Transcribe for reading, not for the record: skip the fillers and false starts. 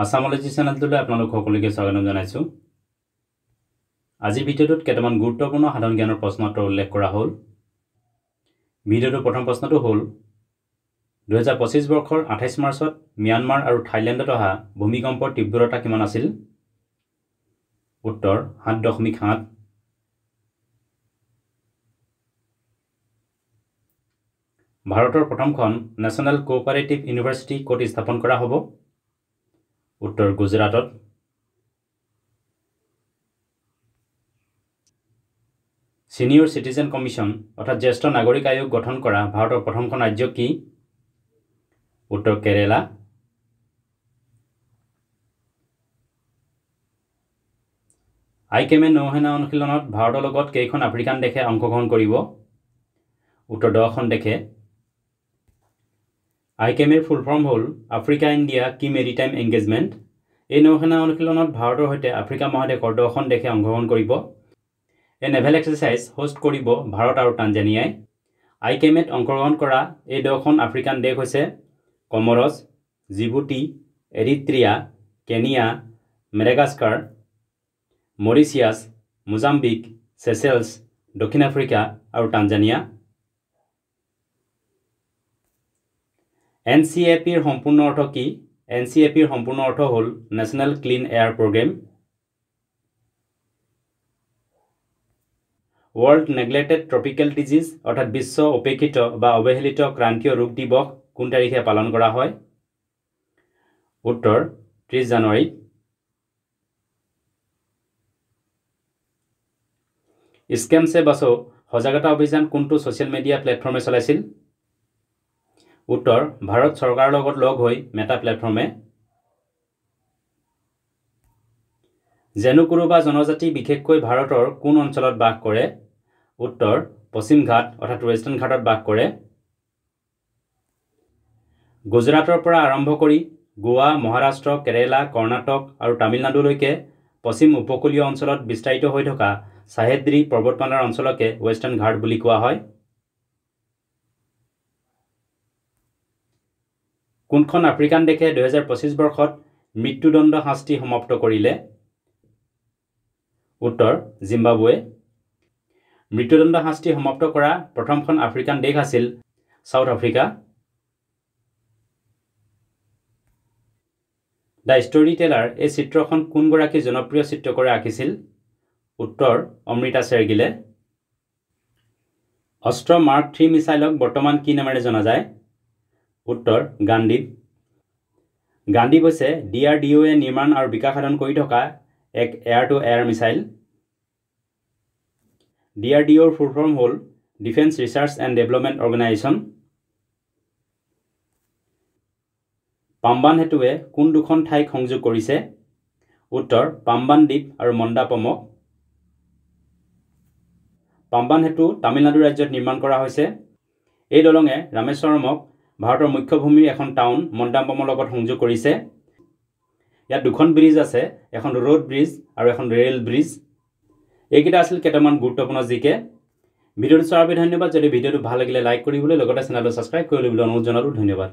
আসামোলজি চেনেলটোলৈ আপোনালোক সকলোকে স্বাগতম জনাইছো। আজি ভিডিওটোত কেইটামান গুৰুত্বপূৰ্ণ সাধাৰণ জ্ঞানৰ প্ৰশ্নোত্তৰ উল্লেখ কৰা হ'ল। ভিডিওটোৰ প্ৰথম প্ৰশ্নটো হ'ল 2025 বৰ্ষৰ 28 মাৰ্চত म्यानমাर আৰু থাইলেণ্ডত অহা ভূমিকম্পৰ তীব্ৰতা কিমান আছিল? উত্তৰ 7.7। ভাৰতৰ প্ৰথমখন নেশ্যনেল কোঅপাৰেটিভ ইউনিভাৰ্চিটি ক'ত স্থাপন কৰা হ'ব? উত্তৰ গুজৰাটত। সিনিয়ৰ সিটিজেন কমিশন অৰ্থাৎ জ্যেষ্ঠ নাগৰিক আয়োগ গঠন কৰা ভাৰতৰ প্ৰথমখন ৰাজ্য কি? উত্তৰ কেৰালা। আইকেমে নৌসেনা অনুশীলনত ভাৰতৰ লগত কেইখন আফ্ৰিকান দেশে অংশগ্ৰহণ কৰিব? উত্তৰ 10খন দেশে। আইকেমেৰ ফুল ফৰ্ম হ'ল আফ্ৰিকা ইণ্ডিয়া কি মেৰিটাইম এংগেজমেণ্ট। এই নৌসেনা অনুশীলনত ভাৰতৰ সৈতে আফ্ৰিকা মহাদেশৰ 10খন দেশে অংশগ্ৰহণ কৰিব। এই নেভেল এক্সাৰচাইজ হোষ্ট কৰিব ভাৰত আৰু টানজানিয়াই। আইকেমেত অংশগ্ৰহণ কৰা এই 10খন আফ্ৰিকান দেশ হৈছে Comoros, Djibouti, Eritrea, Kenya, Madagascar, Mauritius, Mozambique, Seychelles, দক্ষিণ আফ্ৰিকা আৰু টানজানিয়া। NCAPৰ সম্পূৰ্ণ অৰ্থ কি? NCAPৰ সম্পূৰ্ণ অৰ্থ হ'ল national clean air programme. World neglected tropical disease অৰ্থাৎ বিশ্ব উপেক্ষিত বা অৱহেলিত ক্ৰান্তীয় ৰোগ দিৱস কোন তাৰিখে পালন কৰা হয়? উত্তৰ 30 জানুৱাৰীত। স্কেম সে বাচো সজাগতা অভিযান কোনটো ছ'চিয়েল মিডিয়া প্লেটফৰ্মে চলাইছিল? উত্তৰ ভাৰত চৰকাৰৰ লগত লগ হৈ মেটা প্লেটফৰ্মে। জেনুকুৰুবা জনজাতি বিশেষকৈ ভাৰতৰ কোন অঞ্চলত বাস কৰে? উত্তৰ পশ্চিম ঘাট অৰ্থাৎ ৱেষ্টাৰ্ণ ঘাটত বাস কৰে। গুজৰাটৰ পৰা আৰম্ভ কৰি গোৱা, মহাৰাষ্ট্ৰ, কেৰালা, কৰ্ণাটক আৰু তামিলনাডুলৈকে পশ্চিম উপকূলীয় অঞ্চলত বিস্তাৰিত হৈ থকা সাহেদ্ৰী পৰ্বতমালাৰ অঞ্চলকে ৱেষ্টাৰ্ণ ঘাট বুলি কোৱা হয়। কোনখন আফ্ৰিকান দেশে 2025 বৰ্ষত মৃত্যুদণ্ড শাস্তি সমাপ্ত কৰিলে? উত্তৰ জিম্বাবুৱে। মৃত্যুদণ্ড শাস্তি সমাপ্ত কৰা প্ৰথমখন আফ্ৰিকান দেশ আছিল South Africa. The storyteller এই চিত্ৰখন কোনগৰাকী জনপ্ৰিয় চিত্ৰকৰে আঁকিছিল? উত্তৰ অমৃতা শ্বেৰগিলে। অস্ত্ৰ মাৰ্ক 3 মিছাইলক বৰ্তমান কি নামেৰে জনা যায়? উত্তৰ গাণ্ডীৱ। গাণ্ডীৱ হৈছে DRDOয়ে নিৰ্মাণ আৰু বিকাশ সাধন কৰি থকা এক এয়াৰ টু এয়াৰ মিছাইল। DRDOৰ ফুল ফৰ্ম হ'ল defence research and development organisation. Pamban সেতুৱে কোন দুখন ঠাইক সংযোগ কৰিছে? উত্তৰ পাম্বান দ্বীপ আৰু মন্দাপমক। পাম্বান সেতু তামিলনাডু ৰাজ্যত নিৰ্মাণ কৰা হৈছে। এই দলঙে ৰামেশ্বৰমক ভাৰতৰ মুখ্য ভূমিৰ এখন টাউন মন্দাপমৰ লগত সংযোগ কৰিছে। ইয়াত দুখন ব্ৰিজ আছে, এখন ৰোড ব্ৰিজ আৰু এখন ৰেল ব্ৰিজ। এইকেইটা আছিল কেইটামান গুৰুত্বপূৰ্ণ জিকে। ভিডিঅ'টো চোৱাৰ বাবে ধন্যবাদ। যদি ভিডিঅ'টো ভাল লাগিলে লাইক কৰিবলৈ লগতে চেনেলটো ছাবস্ক্ৰাইব কৰি ল'বলৈ অনুৰোধ জনালোঁ। ধন্যবাদ।